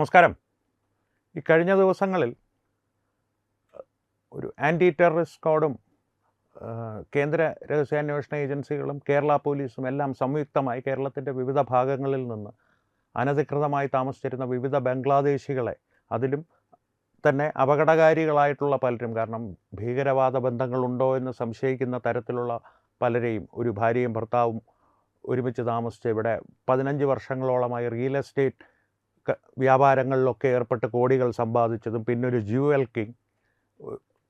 നമസ്കാരം. ഈ കഴിഞ്ഞ ദിവസങ്ങളിൽ ഒരു ആൻറ്റി ടെററിസ്റ്റ് സ്ക്വാഡും കേന്ദ്ര രഹസ്യാന്വേഷണ ഏജൻസികളും കേരള പോലീസും എല്ലാം സംയുക്തമായി കേരളത്തിൻ്റെ വിവിധ ഭാഗങ്ങളിൽ നിന്ന് അനധികൃതമായി താമസിച്ചിരുന്ന വിവിധ ബംഗ്ലാദേശികളെ, അതിലും തന്നെ അപകടകാരികളായിട്ടുള്ള പലരും, കാരണം ഭീകരവാദ ബന്ധങ്ങളുണ്ടോ എന്ന് സംശയിക്കുന്ന തരത്തിലുള്ള പലരെയും, ഒരു ഭാര്യയും ഭർത്താവും ഒരുമിച്ച് താമസിച്ച് ഇവിടെ 15 വർഷങ്ങളോളമായി റിയൽ എസ്റ്റേറ്റ് വ്യാപാരങ്ങളിലൊക്കെ ഏർപ്പെട്ട് കോടികൾ സമ്പാദിച്ചതും, പിന്നൊരു ജ്യുവൽ കിങ്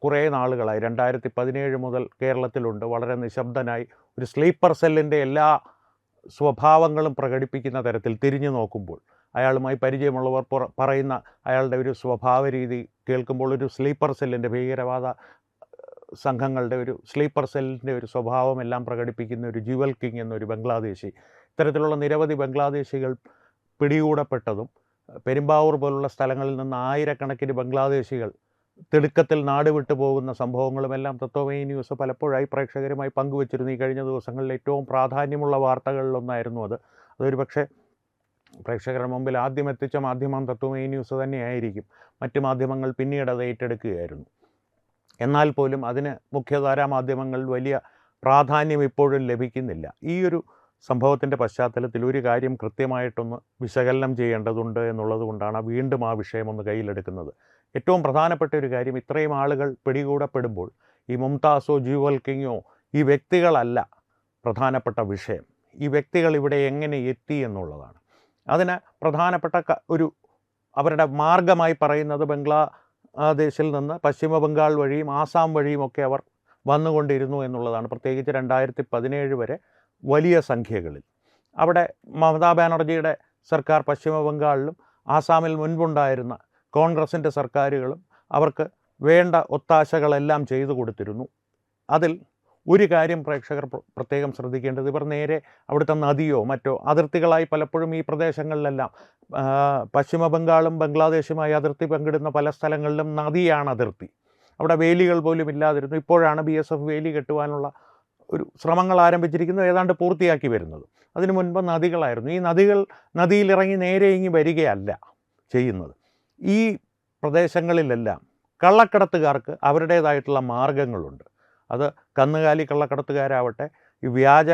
കുറേ നാളുകളായി 2017 മുതൽ കേരളത്തിലുണ്ട്. വളരെ നിശബ്ദനായി ഒരു സ്ലീപ്പർ സെല്ലിൻ്റെ എല്ലാ സ്വഭാവങ്ങളും പ്രകടിപ്പിക്കുന്ന തരത്തിൽ തിരിഞ്ഞു നോക്കുമ്പോൾ അയാളുമായി പരിചയമുള്ളവർ പറയുന്ന അയാളുടെ ഒരു സ്വഭാവ രീതി കേൾക്കുമ്പോൾ ഒരു സ്ലീപ്പർ സെല്ലിൻ്റെ, ഭീകരവാദ സംഘങ്ങളുടെ ഒരു സ്ലീപ്പർ സെല്ലിൻ്റെ ഒരു സ്വഭാവമെല്ലാം പ്രകടിപ്പിക്കുന്ന ഒരു ജ്യുവൽ കിങ് എന്നൊരു ബംഗ്ലാദേശി, ഇത്തരത്തിലുള്ള നിരവധി ബംഗ്ലാദേശികൾ പിടികൂടപ്പെട്ടതും, പെരുമ്പാവൂർ പോലുള്ള സ്ഥലങ്ങളിൽ നിന്ന് ആയിരക്കണക്കിന് ബംഗ്ലാദേശികൾ തിടുക്കത്തിൽ നാട് വിട്ടു പോകുന്ന സംഭവങ്ങളുമെല്ലാം തത്വമയി ന്യൂസ് പലപ്പോഴായി പ്രേക്ഷകരുമായി പങ്കുവച്ചിരുന്നു. ഈ കഴിഞ്ഞ ദിവസങ്ങളിൽ ഏറ്റവും പ്രാധാന്യമുള്ള വാർത്തകളിലൊന്നായിരുന്നു അത്. അതൊരു പക്ഷേ പ്രേക്ഷകരുടെ മുമ്പിൽ ആദ്യം എത്തിച്ച മാധ്യമം തത്വമയി ന്യൂസ് തന്നെയായിരിക്കും. മറ്റ് മാധ്യമങ്ങൾ പിന്നീട് അത് ഏറ്റെടുക്കുകയായിരുന്നു. എന്നാൽ പോലും അതിന് മുഖ്യധാരാ മാധ്യമങ്ങളിൽ വലിയ പ്രാധാന്യം ഇപ്പോഴും ലഭിക്കുന്നില്ല. ഈ ഒരു സംഭവത്തിൻ്റെ പശ്ചാത്തലത്തിൽ ഒരു കാര്യം കൃത്യമായിട്ടൊന്ന് വിശകലനം ചെയ്യേണ്ടതുണ്ട് എന്നുള്ളത് കൊണ്ടാണ് വീണ്ടും ആ വിഷയം ഒന്ന് കയ്യിലെടുക്കുന്നത്. ഏറ്റവും പ്രധാനപ്പെട്ട ഒരു കാര്യം, ഇത്രയും ആളുകൾ പിടികൂടപ്പെടുമ്പോൾ ഈ മുംതാസോ ജ്യുവൽ കിങ്ങോ ഈ വ്യക്തികളല്ല പ്രധാനപ്പെട്ട വിഷയം. ഈ വ്യക്തികൾ ഇവിടെ എങ്ങനെ എത്തി എന്നുള്ളതാണ്. അതിന് പ്രധാനപ്പെട്ട ഒരു അവരുടെ മാർഗമായി പറയുന്നത് ബംഗ്ലാദേശിൽ നിന്ന് പശ്ചിമ ബംഗാൾ വഴിയും ആസാം വഴിയുമൊക്കെ അവർ വന്നുകൊണ്ടിരുന്നു എന്നുള്ളതാണ്. പ്രത്യേകിച്ച് 2017 വരെ വലിയ സംഖ്യകളിൽ. അവിടെ മമതാ ബാനർജിയുടെ സർക്കാർ പശ്ചിമ ബംഗാളിലും ആസാമിൽ മുൻപുണ്ടായിരുന്ന കോൺഗ്രസിൻ്റെ സർക്കാരുകളും അവർക്ക് വേണ്ട ഒത്താശകളെല്ലാം ചെയ്തു കൊടുത്തിരുന്നു. അതിൽ ഒരു കാര്യം പ്രേക്ഷകർ പ്രത്യേകം ശ്രദ്ധിക്കേണ്ടത്, ഇവർ നേരെ അവിടുത്തെ നദിയോ മറ്റോ, അതിർത്തികളായി പലപ്പോഴും ഈ പ്രദേശങ്ങളിലെല്ലാം പശ്ചിമ ബംഗാളും ബംഗ്ലാദേശുമായി അതിർത്തി പങ്കിടുന്ന പല സ്ഥലങ്ങളിലും നദിയാണ് അതിർത്തി. അവിടെ വേലികൾ പോലും ഇല്ലാതിരുന്നു. ഇപ്പോഴാണ് BSF വേലി കെട്ടുവാനുള്ള ഒരു ശ്രമങ്ങൾ ആരംഭിച്ചിരിക്കുന്നത്, ഏതാണ്ട് പൂർത്തിയാക്കി വരുന്നത്. അതിനു മുൻപ് നദികളായിരുന്നു. ഈ നദിയിലിറങ്ങി നേരെ ഇങ്ങി വരികയല്ല ചെയ്യുന്നത്. ഈ പ്രദേശങ്ങളിലെല്ലാം കള്ളക്കടത്തുകാർക്ക് അവരുടേതായിട്ടുള്ള മാർഗങ്ങളുണ്ട്. അത് കന്നുകാലി കള്ളക്കടത്തുകാരാവട്ടെ, ഈ വ്യാജ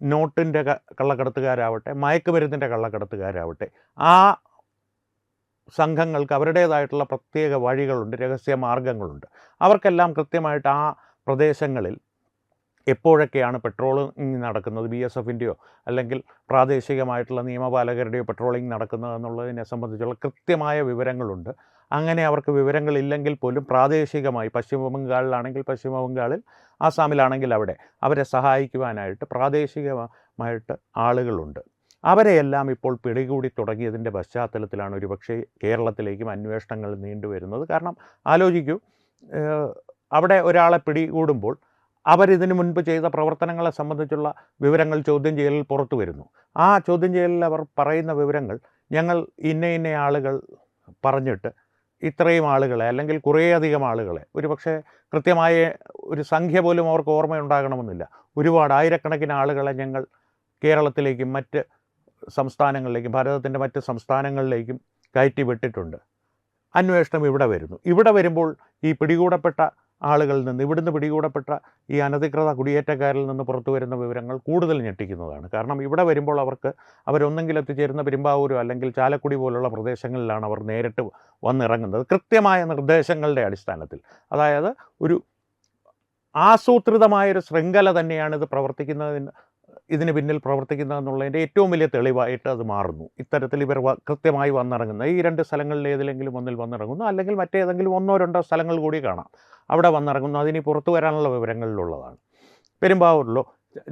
നോട്ടിൻ്റെ കള്ളക്കടത്തുകാരാവട്ടെ, മയക്കുമരുന്നിൻ്റെ കള്ളക്കടത്തുകാരാവട്ടെ, ആ സംഘങ്ങൾക്ക് അവരുടേതായിട്ടുള്ള പ്രത്യേക വഴികളുണ്ട്, രഹസ്യ മാർഗങ്ങളുണ്ട്. അവർക്കെല്ലാം കൃത്യമായിട്ട് ആ പ്രദേശങ്ങളിൽ എപ്പോഴൊക്കെയാണ് പെട്രോളിംഗ് നടക്കുന്നത്, BSFൻ്റെയോ അല്ലെങ്കിൽ പ്രാദേശികമായിട്ടുള്ള നിയമപാലകരുടെയോ പെട്രോളിംഗ് നടക്കുന്നതെന്നുള്ളതിനെ സംബന്ധിച്ചുള്ള കൃത്യമായ വിവരങ്ങളുണ്ട്. അങ്ങനെ അവർക്ക് വിവരങ്ങളില്ലെങ്കിൽ പോലും പ്രാദേശികമായി പശ്ചിമ ബംഗാളിലാണെങ്കിൽ പശ്ചിമ ബംഗാളിൽ, ആസാമിലാണെങ്കിൽ അവിടെ അവരെ സഹായിക്കുവാനായിട്ട് പ്രാദേശികമായിട്ട് ആളുകളുണ്ട്. അവരെയെല്ലാം ഇപ്പോൾ പിടികൂടി തുടങ്ങിയതിൻ്റെ പശ്ചാത്തലത്തിലാണ് ഒരുപക്ഷേ കേരളത്തിലേക്കും അന്വേഷണങ്ങൾ നീണ്ടുവരുന്നത്. കാരണം ആലോചിക്കൂ, അവിടെ ഒരാളെ പിടികൂടുമ്പോൾ അവരിതിനു മുൻപ് ചെയ്ത പ്രവർത്തനങ്ങളെ സംബന്ധിച്ചുള്ള വിവരങ്ങൾ ചോദ്യം ചെയ്യലിൽ പുറത്തു വരുന്നു. ആ ചോദ്യം ചെയ്യലിൽ അവർ പറയുന്ന വിവരങ്ങൾ, ഞങ്ങൾ ഇന്ന ആളുകൾ പറഞ്ഞിട്ട് ഇത്രയും ആളുകളെ അല്ലെങ്കിൽ കുറേയധികം ആളുകളെ, ഒരു പക്ഷേ കൃത്യമായ ഒരു സംഖ്യ പോലും അവർക്ക് ഓർമ്മയുണ്ടാകണമെന്നില്ല, ഒരുപാട് ആയിരക്കണക്കിന് ആളുകളെ ഞങ്ങൾ കേരളത്തിലേക്കും മറ്റ് സംസ്ഥാനങ്ങളിലേക്കും, ഭാരതത്തിൻ്റെ മറ്റ് സംസ്ഥാനങ്ങളിലേക്കും കയറ്റി വിട്ടിട്ടുണ്ട്. അന്വേഷണം ഇവിടെ വരുന്നു. ഇവിടെ വരുമ്പോൾ ഈ പിടികൂടപ്പെട്ട ആളുകളിൽ നിന്ന്, ഇവിടുന്ന് പിടികൂടപ്പെട്ട ഈ അനധികൃത കുടിയേറ്റക്കാരിൽ നിന്ന് പുറത്തു വരുന്ന വിവരങ്ങൾ കൂടുതൽ ഞെട്ടിക്കുന്നതാണ്. കാരണം ഇവിടെ വരുമ്പോൾ അവരൊന്നെങ്കിൽ എത്തിച്ചേരുന്ന പെരുമ്പാവൂരോ അല്ലെങ്കിൽ ചാലക്കുടി പോലുള്ള പ്രദേശങ്ങളിലാണ് അവർ നേരിട്ട് വന്നിറങ്ങുന്നത്, കൃത്യമായ നിർദ്ദേശങ്ങളുടെ അടിസ്ഥാനത്തിൽ. അതായത് ഒരു ആസൂത്രിതമായൊരു ശൃംഖല തന്നെയാണ് ഇതിന് പിന്നിൽ പ്രവർത്തിക്കുന്നതെന്നുള്ളതിൻ്റെ ഏറ്റവും വലിയ തെളിവായിട്ട് അത് മാറുന്നു. ഇത്തരത്തിൽ ഇവർ കൃത്യമായി വന്നിറങ്ങുന്ന ഈ 2 സ്ഥലങ്ങളിൽ ഏതിലെങ്കിലും ഒന്നിൽ വന്നിറങ്ങുന്നു, അല്ലെങ്കിൽ മറ്റേതെങ്കിലും 1-2 സ്ഥലങ്ങൾ കൂടി കാണാം അവിടെ വന്നിറങ്ങുന്നു. അതിന് പുറത്തു വരാനുള്ള വിവരങ്ങളിലുള്ളതാണ്. പെരുമ്പാവൂരിലോ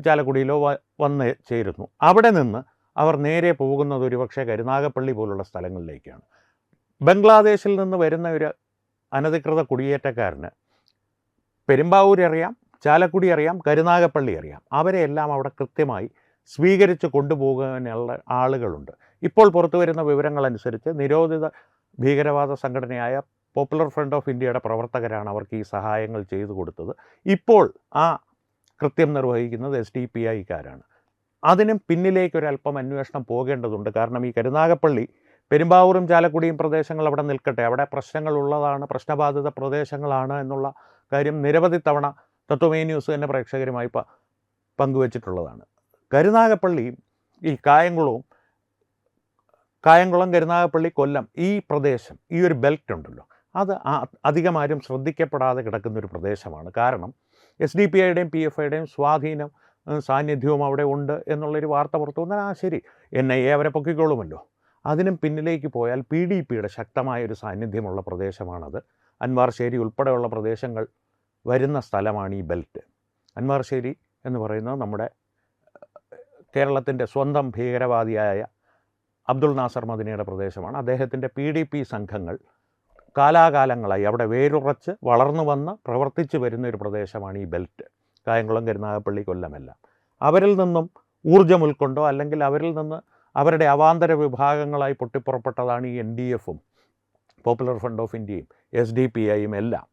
ചാലക്കുടിയിലോ വന്ന് ചേരുന്നു. അവിടെ നിന്ന് അവർ നേരെ പോകുന്നത് ഒരുപക്ഷെ കരുനാഗപ്പള്ളി പോലുള്ള സ്ഥലങ്ങളിലേക്കാണ്. ബംഗ്ലാദേശിൽ നിന്ന് വരുന്ന ഒരു അനധികൃത കുടിയേറ്റക്കാരന് പെരുമ്പാവൂർ അറിയാം, ചാലക്കുടി അറിയാം, കരുനാഗപ്പള്ളി അറിയാം. അവരെയെല്ലാം അവിടെ കൃത്യമായി സ്വീകരിച്ച് കൊണ്ടുപോകാനുള്ള ആളുകളുണ്ട്. ഇപ്പോൾ പുറത്തു വരുന്ന വിവരങ്ങളനുസരിച്ച് നിരോധിത ഭീകരവാദ സംഘടനയായ പോപ്പുലർ ഫ്രണ്ട് ഓഫ് ഇന്ത്യയുടെ പ്രവർത്തകരാണ് അവർക്ക് ഈ സഹായങ്ങൾ ചെയ്തു കൊടുത്തത്. ഇപ്പോൾ ആ കൃത്യം നിർവഹിക്കുന്നത് SDPIക്കാരാണ്. അതിനും പിന്നിലേക്കൊരല്പം അന്വേഷണം പോകേണ്ടതുണ്ട്. കാരണം ഈ കരുനാഗപ്പള്ളി പെരുമ്പാവൂരും ചാലക്കുടിയും പ്രദേശങ്ങൾ അവിടെ നിൽക്കട്ടെ, അവിടെ പ്രശ്നങ്ങളുള്ളതാണ്, പ്രശ്നബാധിത പ്രദേശങ്ങളാണ് എന്നുള്ള കാര്യം നിരവധി തവണ തത്വമേ ന്യൂസ് തന്നെ പ്രേക്ഷകരുമായി പങ്കുവച്ചിട്ടുള്ളതാണ്. കരുനാഗപ്പള്ളിയും ഈ കായംകുളം, കരുനാഗപ്പള്ളി, കൊല്ലം ഈ പ്രദേശം, ഈ ഒരു ബെൽറ്റ് ഉണ്ടല്ലോ, അത് അധികമാരും ശ്രദ്ധിക്കപ്പെടാതെ കിടക്കുന്നൊരു പ്രദേശമാണ്. കാരണം SDPIയുടെയും PFIയുടെയും സാന്നിധ്യവും അവിടെ ഉണ്ട് എന്നുള്ളൊരു വാർത്ത പുറത്തു വന്നാൽ ശരി, NIA അവരെ പൊക്കിക്കോളുമല്ലോ. അതിനും പിന്നിലേക്ക് പോയാൽ PDPയുടെ ശക്തമായൊരു സാന്നിധ്യമുള്ള പ്രദേശമാണത്. അൻവാർശ്ശേരി ഉൾപ്പെടെയുള്ള പ്രദേശങ്ങൾ വരുന്ന സ്ഥലമാണ് ഈ ബെൽറ്റ്. അൻവാർശ്ശേരി എന്ന് പറയുന്നത് നമ്മുടെ കേരളത്തിൻ്റെ സ്വന്തം ഭീകരവാദിയായ അബ്ദുൾ നാസർ മദനിയുടെ പ്രദേശമാണ്. അദ്ദേഹത്തിൻ്റെ PDP സംഘങ്ങൾ കാലാകാലങ്ങളായി അവിടെ വേരുറച്ച് വളർന്നു വന്ന് പ്രവർത്തിച്ചു വരുന്ന ഒരു പ്രദേശമാണ് ഈ ബെൽറ്റ്. കായംകുളം, കരുനാഗപ്പള്ളി, കൊല്ലമെല്ലാം. അവരിൽ നിന്നും ഊർജ്ജം ഉൾക്കൊണ്ടോ അല്ലെങ്കിൽ അവരിൽ നിന്ന് അവരുടെ അവാന്തര വിഭാഗങ്ങളായി പൊട്ടിപ്പുറപ്പെട്ടതാണ് ഈ NDFും പോപ്പുലർ ഫ്രണ്ട് ഓഫ് ഇന്ത്യയും SDPIയും എല്ലാം.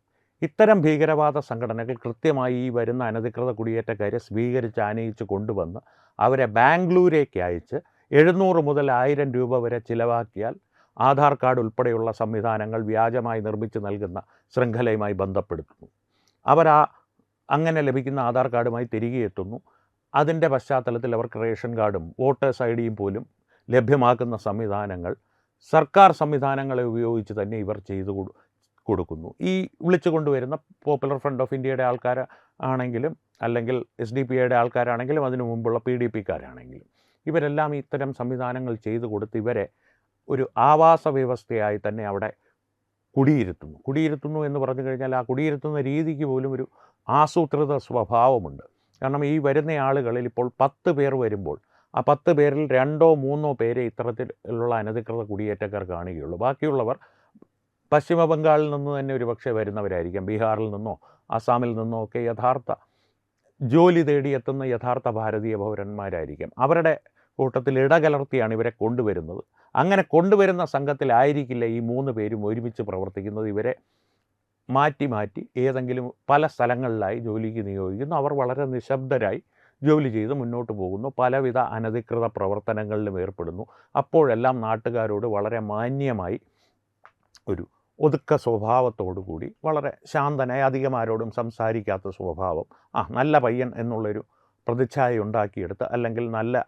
ഇത്തരം ഭീകരവാദ സംഘടനകൾ കൃത്യമായി ഈ വരുന്ന അനധികൃത കുടിയേറ്റക്കാരെ സ്വീകരിച്ച് ആനയിച്ച് കൊണ്ടുവന്ന് അവരെ ബാംഗ്ലൂരേക്ക് അയച്ച് 700 മുതൽ 1000 രൂപ വരെ ചിലവാക്കിയാൽ ആധാർ കാർഡ് ഉൾപ്പെടെയുള്ള സംവിധാനങ്ങൾ വ്യാജമായി നിർമ്മിച്ച് നൽകുന്ന ശൃംഖലയുമായി ബന്ധപ്പെടുത്തുന്നു. അങ്ങനെ ലഭിക്കുന്ന ആധാർ കാർഡുമായി തിരികെ എത്തുന്നു. അതിൻ്റെ പശ്ചാത്തലത്തിൽ അവർക്ക് റേഷൻ കാർഡും വോട്ടേഴ്സ് ID പോലും ലഭ്യമാക്കുന്ന സംവിധാനങ്ങൾ സർക്കാർ സംവിധാനങ്ങളെ ഉപയോഗിച്ച് തന്നെ ഇവർ ചെയ്തു കൊടുക്കുന്നു. ഈ വിളിച്ചു കൊണ്ടുവരുന്ന പോപ്പുലർ ഫ്രണ്ട് ഓഫ് ഇന്ത്യയുടെ ആൾക്കാർ ആണെങ്കിലും അല്ലെങ്കിൽ SDPIയുടെ ആൾക്കാരാണെങ്കിലും അതിനു മുമ്പുള്ള PDPക്കാരാണെങ്കിലും ഇവരെല്ലാം ഇത്തരം സംവിധാനങ്ങൾ ചെയ്തു കൊടുത്ത് ഇവരെ ഒരു ആവാസ വ്യവസ്ഥയായി തന്നെ അവിടെ കുടിയിരുത്തുന്നു എന്ന് പറഞ്ഞു കഴിഞ്ഞാൽ ആ കുടിയിരുത്തുന്ന രീതിക്ക് പോലും ഒരു ആസൂത്രിത സ്വഭാവമുണ്ട്. കാരണം ഈ വരുന്ന ആളുകളിൽ ഇപ്പോൾ 10 പേർ വരുമ്പോൾ ആ 10 പേരിൽ 2 or 3 പേരെ ഇത്തരത്തിലുള്ള അനധികൃത കുടിയേറ്റക്കാർ കാണുകയുള്ളൂ. ബാക്കിയുള്ളവർ പശ്ചിമ ബംഗാളിൽ നിന്ന് തന്നെ ഒരുപക്ഷെ വരുന്നവരായിരിക്കാം, ബീഹാറിൽ നിന്നോ ആസാമിൽ നിന്നോ ഒക്കെ യഥാർത്ഥ ജോലി തേടിയെത്തുന്ന യഥാർത്ഥ ഭാരതീയ പൗരന്മാരായിരിക്കാം. അവരുടെ കൂട്ടത്തിൽ ഇടകലർത്തിയാണ് ഇവരെ കൊണ്ടുവരുന്നത്. അങ്ങനെ കൊണ്ടുവരുന്ന സംഘത്തിലായിരിക്കില്ല ഈ 3 പേരും ഒരുമിച്ച് പ്രവർത്തിക്കുന്നത്. ഇവരെ മാറ്റി ഏതെങ്കിലും പല സ്ഥലങ്ങളിലായി ജോലിക്ക് നിയോഗിക്കുന്നു. അവർ വളരെ നിശബ്ദരായി ജോലി ചെയ്ത് മുന്നോട്ട് പോകുന്നു, പലവിധ അനധികൃത പ്രവർത്തനങ്ങളിലും ഏർപ്പെടുന്നു. അപ്പോഴെല്ലാം നാട്ടുകാരോട് വളരെ മാന്യമായി ഒരു ഒതുക്ക സ്വഭാവത്തോടു കൂടി വളരെ ശാന്തനായി അധികം ആരോടും സംസാരിക്കാത്ത സ്വഭാവം, നല്ല പയ്യൻ എന്നുള്ളൊരു പ്രതിച്ഛായ ഉണ്ടാക്കിയെടുത്ത് അല്ലെങ്കിൽ നല്ല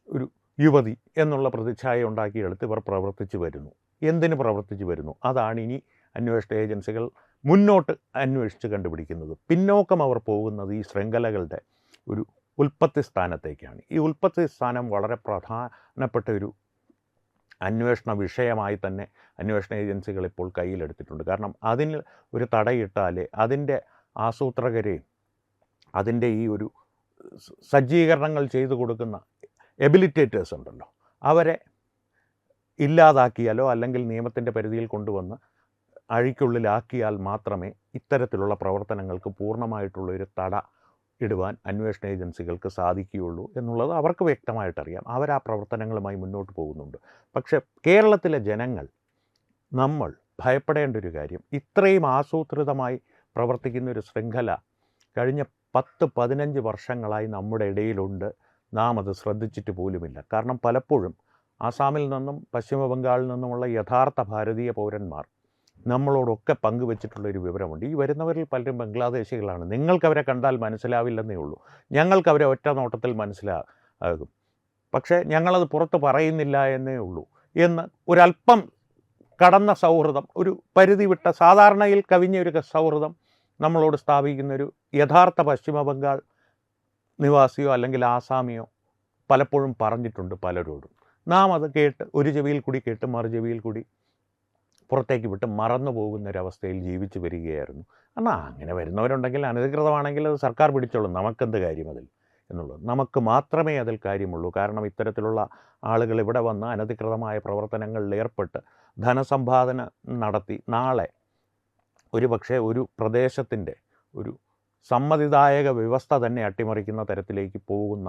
ഒരു യുവതി എന്നുള്ള പ്രതിച്ഛായ ഉണ്ടാക്കിയെടുത്ത് ഇവർ പ്രവർത്തിച്ചു വരുന്നു. എന്തിന് പ്രവർത്തിച്ചു വരുന്നു? അതാണ് ഇനി അന്വേഷണ ഏജൻസികൾ മുന്നോട്ട് അന്വേഷിച്ച് കണ്ടുപിടിക്കുന്നത്. പിന്നോക്കം അവർ പോകുന്നത് ഈ ശൃംഖലകളുടെ ഒരു ഉൽപ്പത്തി സ്ഥാനത്തേക്കാണ്. ഈ ഉൽപ്പത്തി സ്ഥാനം വളരെ പ്രധാനപ്പെട്ട ഒരു അന്വേഷണ വിഷയമായി തന്നെ അന്വേഷണ ഏജൻസികൾ ഇപ്പോൾ കയ്യിലെടുത്തിട്ടുണ്ട്. കാരണം അതിന് ഒരു തടയിട്ടാലേ അതിൻ്റെ ആസൂത്രകരെയും അതിൻ്റെ ഈ ഒരു സജ്ജീകരണങ്ങൾ ചെയ്തു കൊടുക്കുന്ന എബിലിറ്റേറ്റേഴ്സ് ഉണ്ടല്ലോ, അവരെ ഇല്ലാതാക്കിയാലോ അല്ലെങ്കിൽ നിയമത്തിൻ്റെ പരിധിയിൽ കൊണ്ടുവന്ന് അഴിക്കുള്ളിലാക്കിയാൽ മാത്രമേ ഇത്തരത്തിലുള്ള പ്രവർത്തനങ്ങൾക്ക് പൂർണ്ണമായിട്ടുള്ളൊരു തട ഇടുവാൻ അന്വേഷണ ഏജൻസികൾക്ക് സാധിക്കുകയുള്ളൂ എന്നുള്ളത് അവർക്ക് വ്യക്തമായിട്ടറിയാം. അവർ ആ പ്രവർത്തനങ്ങളുമായി മുന്നോട്ട് പോകുന്നുണ്ട്. പക്ഷേ കേരളത്തിലെ ജനങ്ങൾ, നമ്മൾ ഭയപ്പെടേണ്ട ഒരു കാര്യം, ഇത്രയും ആസൂത്രിതമായി പ്രവർത്തിക്കുന്ന ഒരു ശൃംഖല കഴിഞ്ഞ 10-15 വർഷങ്ങളായി നമ്മുടെ ഇടയിലുണ്ട്. നാം അത് ശ്രദ്ധിച്ചിട്ട് പോലുമില്ല. കാരണം പലപ്പോഴും ആസാമിൽ നിന്നും പശ്ചിമ ബംഗാളിൽ നിന്നുമുള്ള യഥാർത്ഥ ഭാരതീയ പൗരന്മാർ നമ്മളോടൊക്കെ പങ്കുവച്ചിട്ടുള്ളൊരു വിവരമുണ്ട്. ഈ വരുന്നവരിൽ പലരും ബംഗ്ലാദേശികളാണ്. നിങ്ങൾക്കവരെ കണ്ടാൽ മനസ്സിലാവില്ലെന്നേ ഉള്ളൂ, ഞങ്ങൾക്കവരെ ഒറ്റ നോട്ടത്തിൽ മനസ്സിലാകും, പക്ഷേ ഞങ്ങളത് പുറത്ത് പറയുന്നില്ല എന്നേ ഉള്ളൂ എന്ന് ഒരല്പം കടന്ന സൗഹൃദം, ഒരു പരിധി വിട്ട സാധാരണയിൽ കവിഞ്ഞൊരു സൗഹൃദം നമ്മളോട് സ്ഥാപിക്കുന്നൊരു യഥാർത്ഥ പശ്ചിമ ബംഗാൾ നിവാസിയോ അല്ലെങ്കിൽ ആസാമിയോ പലപ്പോഴും പറഞ്ഞിട്ടുണ്ട് പലരോടും. നാം അത് കേട്ട് ഒരു ചെവിയിൽ കൂടി കേട്ട് മറു ചെവിയിൽ കൂടി പുറത്തേക്ക് വിട്ട് മറന്നു പോകുന്നൊരവസ്ഥയിൽ ജീവിച്ചു വരികയായിരുന്നു. എന്നാൽ അങ്ങനെ വരുന്നവരുണ്ടെങ്കിൽ അനധികൃതമാണെങ്കിൽ അത് സർക്കാർ പിടിച്ചോളും, നമുക്കെന്ത് കാര്യം അതിൽ എന്നുള്ളത്. നമുക്ക് മാത്രമേ അതിൽ കാര്യമുള്ളൂ. കാരണം ഇത്തരത്തിലുള്ള ആളുകൾ ഇവിടെ വന്ന് അനധികൃതമായ പ്രവർത്തനങ്ങളിൽ ഏർപ്പെട്ട് ധനസമ്പാദന നടത്തി നാളെ ഒരുപക്ഷെ ഒരു പ്രദേശത്തിൻ്റെ ഒരു സമ്മതിദായക വ്യവസ്ഥ തന്നെ അട്ടിമറിക്കുന്ന തരത്തിലേക്ക് പോകുന്ന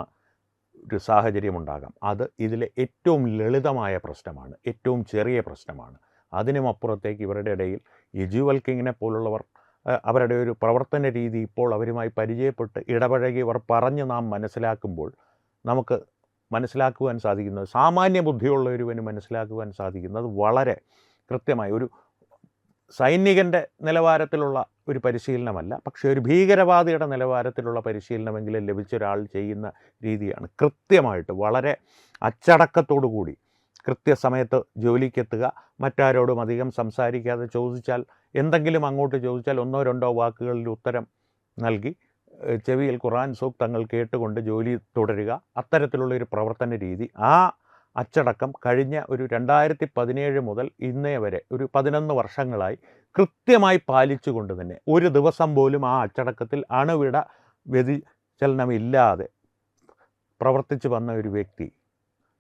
ഒരു സാഹചര്യമുണ്ടാകാം. അത് ഇതിലെ ഏറ്റവും ലളിതമായ പ്രശ്നമാണ്, ഏറ്റവും ചെറിയ പ്രശ്നമാണ്. അതിനുമപ്പുറത്തേക്ക് ഇവരുടെ ഇടയിൽ ഈ ജുവൽ കിങ്ങിനെ പോലുള്ളവർ അവരുടെ ഒരു പ്രവർത്തന രീതി ഇപ്പോൾ അവരുമായി പരിചയപ്പെട്ട് ഇടപഴകി ഇവർ പറഞ്ഞ് നാം മനസ്സിലാക്കുമ്പോൾ നമുക്ക് മനസ്സിലാക്കുവാൻ സാധിക്കുന്നത്, സാമാന്യ ബുദ്ധിയുള്ള ഒരുവന് മനസ്സിലാക്കുവാൻ സാധിക്കുന്നത് വളരെ കൃത്യമായി ഒരു സൈനികൻ്റെ നിലവാരത്തിലുള്ള ഒരു പരിശീലനമല്ല, പക്ഷേ ഒരു ഭീകരവാദിയുടെ നിലവാരത്തിലുള്ള പരിശീലനമെങ്കിലും ലഭിച്ച ഒരാൾ ചെയ്യുന്ന രീതിയാണ്. കൃത്യമായിട്ട് വളരെ അച്ചടക്കത്തോടു കൂടി കൃത്യസമയത്ത് ജോലിക്കെത്തുക, മറ്റാരോടും അധികം സംസാരിക്കാതെ, ചോദിച്ചാൽ എന്തെങ്കിലും അങ്ങോട്ട് ചോദിച്ചാൽ 1-2 വാക്കുകളിൽ ഉത്തരം നൽകി ചെവിയിൽ ഖുർആൻ സൂക്തങ്ങൾ കേട്ടുകൊണ്ട് ജോലി തുടരുക. അത്തരത്തിലുള്ളൊരു പ്രവർത്തന രീതി, ആ അച്ചടക്കം കഴിഞ്ഞ ഒരു 2017 മുതൽ ഇന്നേ വരെ ഒരു 11 വർഷങ്ങളായി കൃത്യമായി പാലിച്ചുകൊണ്ട് തന്നെ ഒരു ദിവസം പോലും ആ അച്ചടക്കത്തിൽ അണുവിട വ്യതിചലനമില്ലാതെ പ്രവർത്തിച്ചു വന്ന ഒരു വ്യക്തി,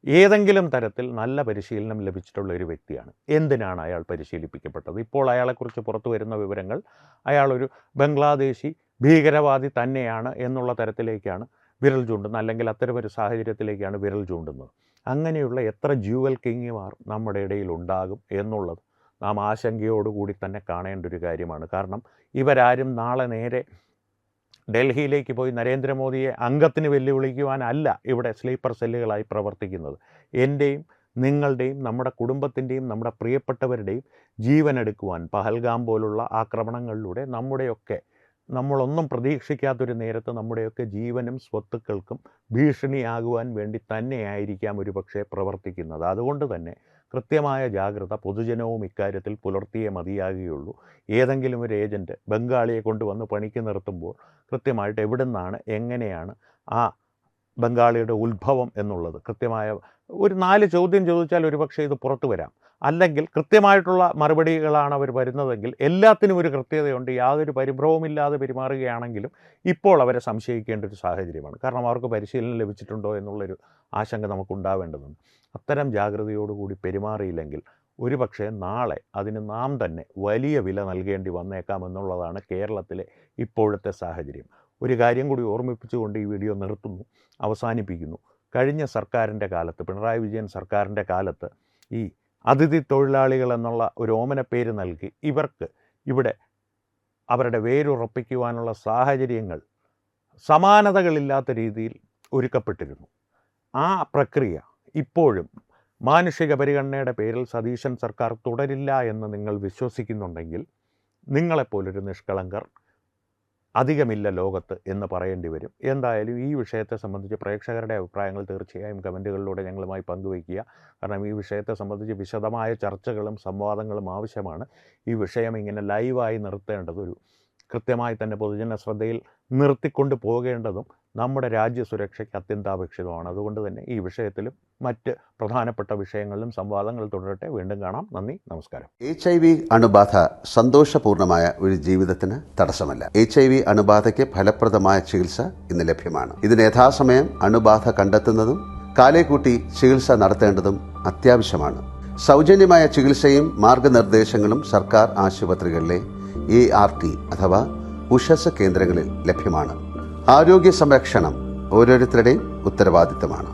ഏതെങ്കിലും തരത്തിൽ നല്ല പരിശീലനം ലഭിച്ചിട്ടുള്ള ഒരു വ്യക്തിയാണ്. എന്തിനാണ് അയാൾ പരിശീലിപ്പിക്കപ്പെട്ടത്? ഇപ്പോൾ അയാളെക്കുറിച്ച് പുറത്തു വരുന്ന വിവരങ്ങൾ അയാളൊരു ബംഗ്ലാദേശി ഭീകരവാദി തന്നെയാണ് എന്നുള്ള തരത്തിലേക്കാണ് വിരൽ ചൂണ്ടുന്നത്, അല്ലെങ്കിൽ അത്തരമൊരു സാഹചര്യത്തിലേക്കാണ് വിരൽ ചൂണ്ടുന്നത്. അങ്ങനെയുള്ള എത്ര ജുവൽ കിങ്ങിമാർ നമ്മുടെ ഇടയിൽ ഉണ്ടാകും എന്നുള്ളത് നാം ആശങ്കയോടുകൂടി തന്നെ കാണേണ്ട ഒരു കാര്യമാണ്. കാരണം ഇവരാരും നാളെ നേരെ ഡൽഹിയിലേക്ക് പോയി നരേന്ദ്രമോദിയെ അംഗത്തിന് വെല്ലുവിളിക്കുവാനല്ല ഇവിടെ സ്ലീപ്പർ സെല്ലുകളായി പ്രവർത്തിക്കുന്നത്. എൻ്റെയും നിങ്ങളുടെയും നമ്മുടെ കുടുംബത്തിൻ്റെയും നമ്മുടെ പ്രിയപ്പെട്ടവരുടെയും ജീവനെടുക്കുവാൻ പഹൽഗാം പോലുള്ള ആക്രമണങ്ങളിലൂടെ നമ്മളൊന്നും പ്രതീക്ഷിക്കാത്തൊരു നേരത്ത് നമ്മുടെയൊക്കെ ജീവനും സ്വത്തുക്കൾക്കും ഭീഷണിയാകുവാൻ വേണ്ടി തന്നെയായിരിക്കാം ഒരുപക്ഷെ പ്രവർത്തിക്കുന്നത്. അതുകൊണ്ട് തന്നെ കൃത്യമായ ജാഗ്രത പൊതുജനവും ഇക്കാര്യത്തിൽ പുലർത്തിയേ മതിയാകുകയുള്ളൂ. ഏതെങ്കിലും ഒരു ഏജൻറ്റ് ബംഗാളിയെ കൊണ്ടുവന്ന് പണിക്ക് നിർത്തുമ്പോൾ കൃത്യമായിട്ട് എവിടെ നിന്നാണ്, എങ്ങനെയാണ് ആ ബംഗാളിയുടെ ഉത്ഭവം എന്നുള്ളത് കൃത്യമായ ഒരു 4 ചോദ്യം ചോദിച്ചാൽ ഒരുപക്ഷെ ഇത് പുറത്തു വരാം. അല്ലെങ്കിൽ കൃത്യമായിട്ടുള്ള മറുപടികളാണ് അവർ വരുന്നതെങ്കിൽ എല്ലാത്തിനും ഒരു കൃത്യതയുണ്ട്. യാതൊരു പരിഭ്രമവുമില്ലാതെ പെരുമാറുകയാണെങ്കിലും ഇപ്പോൾ അവരെ സംശയിക്കേണ്ട ഒരു സാഹചര്യമാണ്. കാരണം അവർക്ക് പരിശീലനം ലഭിച്ചിട്ടുണ്ടോ എന്നുള്ളൊരു ആശങ്ക നമുക്കുണ്ടാവേണ്ടതുണ്ട്. അത്തരം ജാഗ്രതയോടുകൂടി പെരുമാറിയില്ലെങ്കിൽ ഒരുപക്ഷെ നാളെ അതിന് നാം തന്നെ വലിയ വില നൽകേണ്ടി വന്നേക്കാമെന്നുള്ളതാണ് കേരളത്തിലെ ഇപ്പോഴത്തെ സാഹചര്യം. ഒരു കാര്യം കൂടി ഓർമ്മിപ്പിച്ചുകൊണ്ട് ഈ വീഡിയോ അവസാനിപ്പിക്കുന്നു. കഴിഞ്ഞ സർക്കാരിൻ്റെ കാലത്ത്, പിണറായി വിജയൻ സർക്കാരിൻ്റെ കാലത്ത്, ഈ അതിഥി തൊഴിലാളികൾ എന്നുള്ള ഒരു ഓമന പേര് നൽകി ഇവർക്ക് ഇവിടെ അവരുടെ വേരുറപ്പിക്കുവാനുള്ള സാഹചര്യങ്ങൾ സമാനതകളില്ലാത്ത രീതിയിൽ ഒരുക്കപ്പെട്ടിരുന്നു. ആ പ്രക്രിയ ഇപ്പോഴും മാനുഷിക പരിഗണനയുടെ പേരിൽ സതീശൻ സർക്കാർ തുടരില്ല എന്ന് നിങ്ങൾ വിശ്വസിക്കുന്നുണ്ടെങ്കിൽ നിങ്ങളെപ്പോലൊരു നിഷ്കളങ്കർ അധികമില്ല ലോകത്ത് എന്ന് പറയേണ്ടി വരും. എന്തായാലും ഈ വിഷയത്തെ സംബന്ധിച്ച് പ്രേക്ഷകരുടെ അഭിപ്രായങ്ങൾ തീർച്ചയായും കമൻറ്റുകളിലൂടെ ഞങ്ങളുമായി പങ്കുവയ്ക്കുക. കാരണം ഈ വിഷയത്തെ സംബന്ധിച്ച് വിശദമായ ചർച്ചകളും സംവാദങ്ങളും ആവശ്യമാണ്. ഈ വിഷയം ഇങ്ങനെ ലൈവായി നിർത്തേണ്ടത്, ഒരു കൃത്യമായി തന്നെ പൊതുജന ശ്രദ്ധയിൽ നിർത്തിക്കൊണ്ട് പോകേണ്ടതും നമ്മുടെ രാജ്യസുരക്ഷയ്ക്ക് അത്യന്താപേക്ഷിതമാണ്. അതുകൊണ്ട് തന്നെ ഈ വിഷയത്തിലും മറ്റ് പ്രധാനപ്പെട്ട വിഷയങ്ങളിലും സംവാദങ്ങൾ തുടരട്ടെ. വീണ്ടും കാണാം. നന്ദി, നമസ്കാരം. HIV അണുബാധ സന്തോഷപൂർണമായ ഒരു ജീവിതത്തിന് തടസ്സമല്ല. HIV അണുബാധയ്ക്ക് ഫലപ്രദമായ ചികിത്സ ഇന്ന് ലഭ്യമാണ്. ഇതിന് യഥാസമയം അണുബാധ കണ്ടെത്തുന്നതും കാലേക്കൂട്ടി ചികിത്സ നടത്തേണ്ടതും അത്യാവശ്യമാണ്. സൗജന്യമായ ചികിത്സയും മാർഗനിർദ്ദേശങ്ങളും സർക്കാർ ആശുപത്രികളിലെ ART അഥവാ ഉഷസ് കേന്ദ്രങ്ങളിൽ ലഭ്യമാണ്. ആരോഗ്യ സംരക്ഷണം ഓരോരുത്തരുടെയും ഉത്തരവാദിത്തമാണ്.